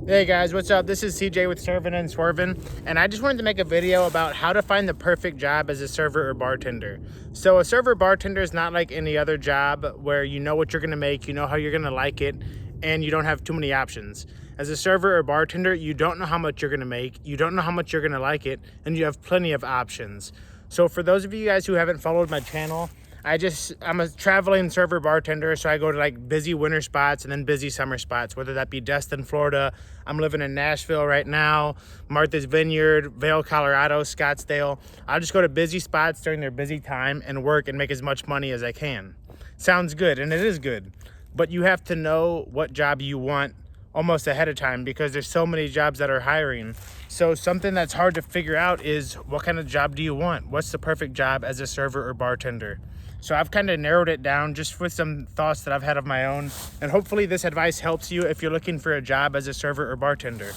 Hey guys, what's up? This is CJ with Servin' and Swervin', and I just wanted to make a video about how to find the perfect job as a server or bartender. So a server bartender is not like any other job where you know what you're gonna make, you know how you're gonna like it, and you don't have too many options. As a server or bartender, you don't know how much you're gonna make, you don't know how much you're gonna like it, and you have plenty of options. So for those of you guys who haven't followed my channel, I'm a traveling server bartender, so I go to like busy winter spots and then busy summer spots, whether that be Destin, Florida. I'm living in Nashville right now, Martha's Vineyard, Vail, Colorado, Scottsdale. I'll just go to busy spots during their busy time and work and make as much money as I can. Sounds good, and it is good, but you have to know what job you want almost ahead of time because there's so many jobs that are hiring. So something that's hard to figure out is what kind of job do you want? What's the perfect job as a server or bartender? So I've kind of narrowed it down just with some thoughts that I've had of my own. And hopefully this advice helps you if you're looking for a job as a server or bartender.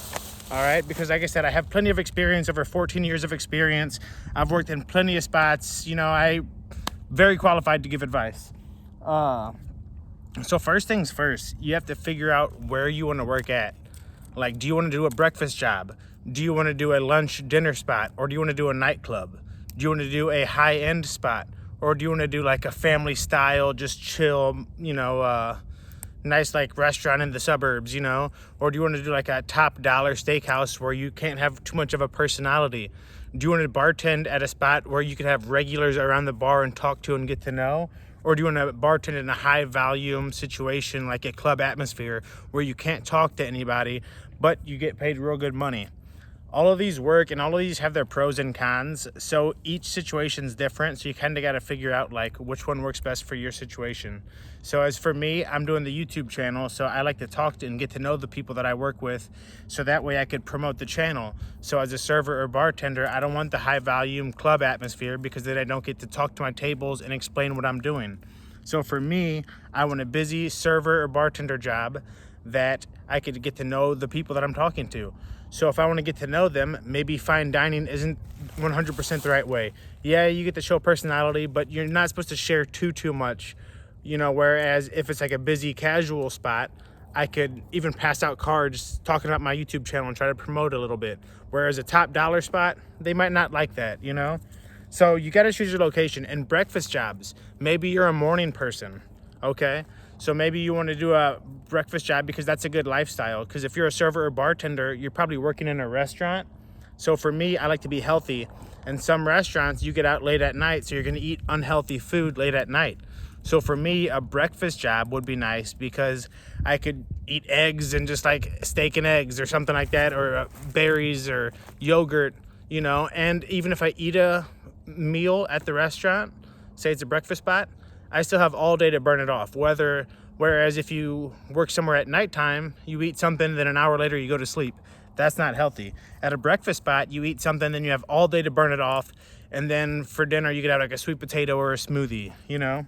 All right, because like I said, I have plenty of experience, over 14 years of experience. I've worked in plenty of spots. You know, I'm very qualified to give advice. So first things first, you have to figure out where you want to work at. Like, do you want to do a breakfast job? Do you want to do a lunch dinner spot? Or do you want to do a nightclub? Do you want to do a high-end spot? Or do you want to do like a family style, just chill, nice like restaurant in the suburbs, you know? Or do you want to do like a top dollar steakhouse where you can't have too much of a personality? Do you want to bartend at a spot where you can have regulars around the bar and talk to and get to know? Or do you want to bartend in a high volume situation like a club atmosphere where you can't talk to anybody, but you get paid real good money? All of these work and all of these have their pros and cons. So each situation's different. So you kind of got to figure out like which one works best for your situation. So as for me, I'm doing the YouTube channel. So I like to talk to and get to know the people that I work with. So that way I could promote the channel. So as a server or bartender, I don't want the high volume club atmosphere because then I don't get to talk to my tables and explain what I'm doing. So for me, I want a busy server or bartender job that I could get to know the people that I'm talking to. So if I want to get to know them, maybe fine dining isn't 100% the right way. Yeah, you get to show personality, but you're not supposed to share too much, you know, whereas if it's like a busy casual spot, I could even pass out cards talking about my YouTube channel and try to promote a little bit. Whereas a top dollar spot, they might not like that, you know? So you got to choose your location. And breakfast jobs, maybe you're a morning person, okay? So maybe you want to do a breakfast job because that's a good lifestyle. Because if you're a server or bartender, you're probably working in a restaurant. So for me, I like to be healthy. And some restaurants, you get out late at night, so you're going to eat unhealthy food late at night. So for me, a breakfast job would be nice because I could eat eggs and just like steak and eggs or something like that, or berries or yogurt, you know. And even if I eat a meal at the restaurant, say it's a breakfast spot, I still have all day to burn it off. Whereas if you work somewhere at nighttime, you eat something, then an hour later you go to sleep. That's not healthy. At a breakfast spot, you eat something, then you have all day to burn it off, and then for dinner you could have like a sweet potato or a smoothie, you know?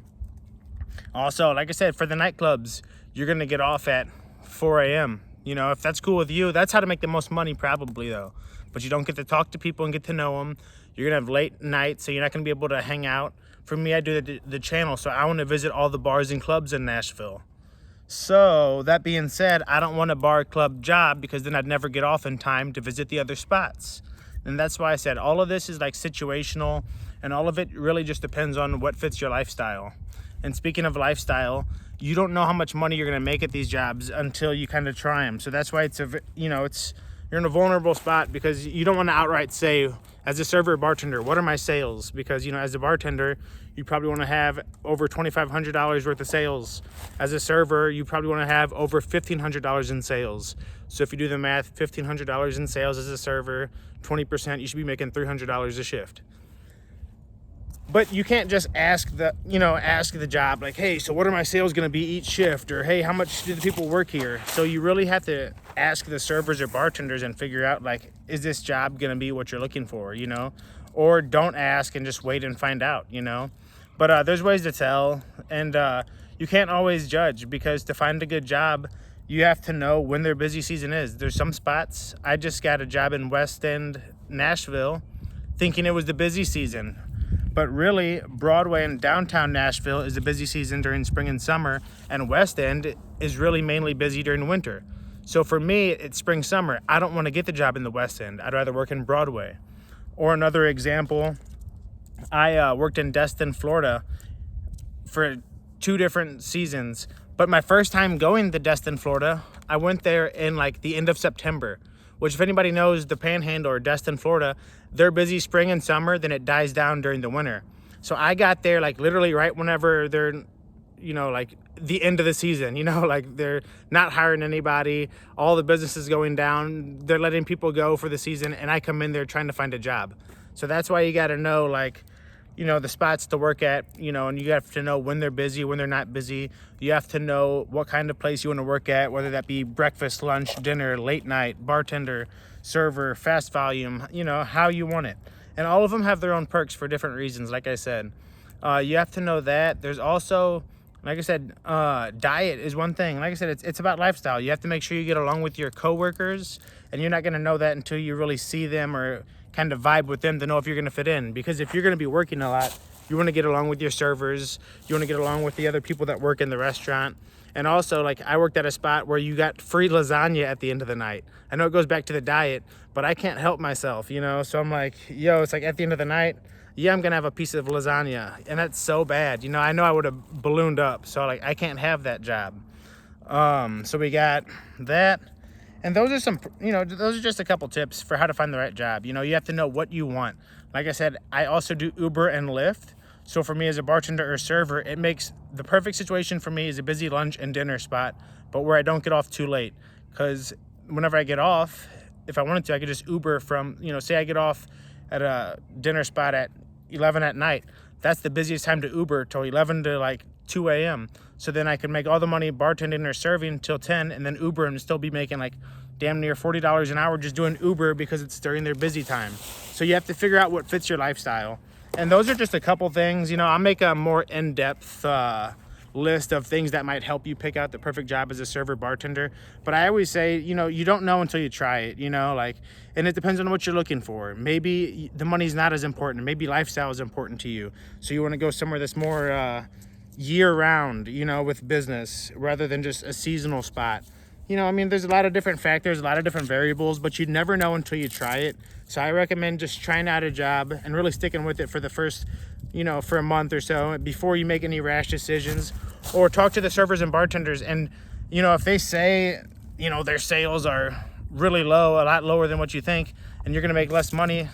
Also, like I said, for the nightclubs, you're gonna get off at 4 a.m. You know, if that's cool with you, that's how to make the most money probably though. But you don't get to talk to people and get to know them. You're gonna have late nights, so you're not gonna be able to hang out. For me, I do the channel, so I want to visit all the bars and clubs in Nashville. So that being said, I don't want a bar club job because then I'd never get off in time to visit the other spots. And that's why I said all of this is like situational, and all of it really just depends on what fits your lifestyle. And speaking of lifestyle, you don't know how much money you're going to make at these jobs until you kind of try them. So that's why you're in a vulnerable spot because you don't want to outright say, as a server or bartender, what are my sales? Because, you know, as a bartender, you probably want to have over $2,500 worth of sales. As a server, you probably want to have over $1,500 in sales. So if you do the math, $1,500 in sales as a server, 20%, you should be making $300 a shift. But you can't just ask the job like, hey, so what are my sales going to be each shift? Or, hey, how much do the people work here? So you really have to ask the servers or bartenders and figure out, like, is this job going to be what you're looking for, you know? Or don't ask and just wait and find out, you know? But there's ways to tell. And you can't always judge because to find a good job, you have to know when their busy season is. There's some spots. I just got a job in West End, Nashville, thinking it was the busy season. But really, Broadway and downtown Nashville is a busy season during spring and summer, and West End is really mainly busy during winter. So for me, it's spring, summer. I don't want to get the job in the West End. I'd rather work in Broadway. Or another example, I worked in Destin, Florida for 2 different seasons. But my first time going to Destin, Florida, I went there in like the end of September, which if anybody knows the Panhandle or Destin, Florida, they're busy spring and summer, then it dies down during the winter. So I got there like literally right whenever they're, like the end of the season, like they're not hiring anybody, all the businesses going down, they're letting people go for the season, and I come in there trying to find a job. So that's why you got to know like, the spots to work at, and you have to know when they're busy, when they're not busy. You have to know what kind of place you want to work at, whether that be breakfast, lunch, dinner, late night, bartender, server, fast volume, how you want it. And all of them have their own perks for different reasons, like I said. You have to know that. There's also, like I said, diet is one thing. Like I said, it's about lifestyle. You have to make sure you get along with your coworkers, and you're not going to know that until you really see them or kind of vibe with them to know if you're going to fit in. Because if you're going to be working a lot, you want to get along with your servers. You want to get along with the other people that work in the restaurant. And also, like, I worked at a spot where you got free lasagna at the end of the night. I know it goes back to the diet, but I can't help myself, So I'm like, it's like at the end of the night, I'm going to have a piece of lasagna. And that's so bad. I know I would have ballooned up. So, like, I can't have that job. So we got that. And those are some, those are just a couple tips for how to find the right job. You have to know what you want. Like I said, I also do Uber and Lyft. So for me as a bartender or server, it makes the perfect situation for me is a busy lunch and dinner spot, but where I don't get off too late. Because whenever I get off, if I wanted to, I could just Uber from, say I get off at a dinner spot at 11 at night. That's the busiest time to Uber till 11 to like 2 a.m. So then I could make all the money bartending or serving till 10 and then Uber and still be making like damn near $40 an hour just doing Uber because it's during their busy time. So you have to figure out what fits your lifestyle. And those are just a couple things. I'll make a more in-depth list of things that might help you pick out the perfect job as a server bartender. But I always say, you don't know until you try it, and it depends on what you're looking for. Maybe the money's not as important. Maybe lifestyle is important to you. So you want to go somewhere that's more year round, with business rather than just a seasonal spot. There's a lot of different factors, a lot of different variables, but you never know until you try it. So I recommend just trying out a job and really sticking with it for the first, for a month or so before you make any rash decisions, or talk to the servers and bartenders. And, if they say, their sales are really low, a lot lower than what you think, and you're going to make less money,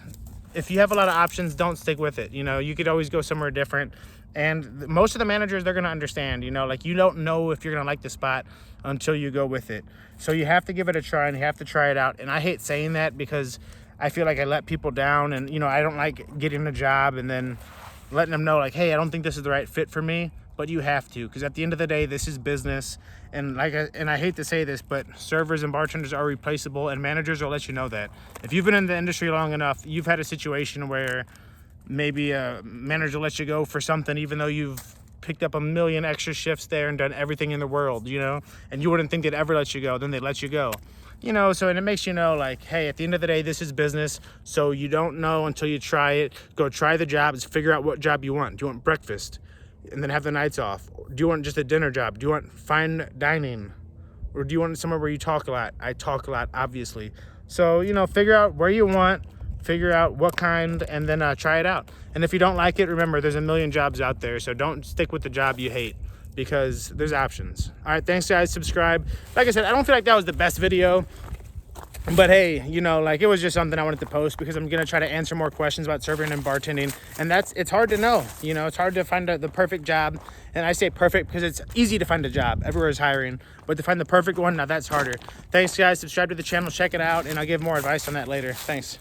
if you have a lot of options, don't stick with it. You could always go somewhere different. And most of the managers, they're going to understand, you don't know if you're going to like the spot until you go with it. So you have to give it a try and you have to try it out. And I hate saying that because I feel like I let people down, and, I don't like getting a job and then letting them know like, hey, I don't think this is the right fit for me. But you have to, because at the end of the day, this is business. And I hate to say this, but servers and bartenders are replaceable, and managers will let you know that. If you've been in the industry long enough, you've had a situation where maybe a manager lets you go for something, even though you've picked up a million extra shifts there and done everything in the world, and you wouldn't think they'd ever let you go, then they'd let you go. So, and it makes you know, like, hey, at the end of the day, this is business. So you don't know until you try it. Go try the jobs, figure out what job you want. Do you want breakfast and then have the nights off? Do you want just a dinner job? Do you want fine dining? Or do you want somewhere where you talk a lot? I talk a lot, obviously. So, figure out where you want, figure out what kind, and then try it out. And if you don't like it, remember, there's a million jobs out there. So don't stick with the job you hate, because there's options. All right, thanks, guys. Subscribe. Like I said, I don't feel like that was the best video, but hey, it was just something I wanted to post because I'm going to try to answer more questions about serving and bartending. And it's hard to know, it's hard to find the perfect job. And I say perfect because it's easy to find a job. Everywhere is hiring, but to find the perfect one, now that's harder. Thanks, guys. Subscribe to the channel, check it out, and I'll give more advice on that later. Thanks.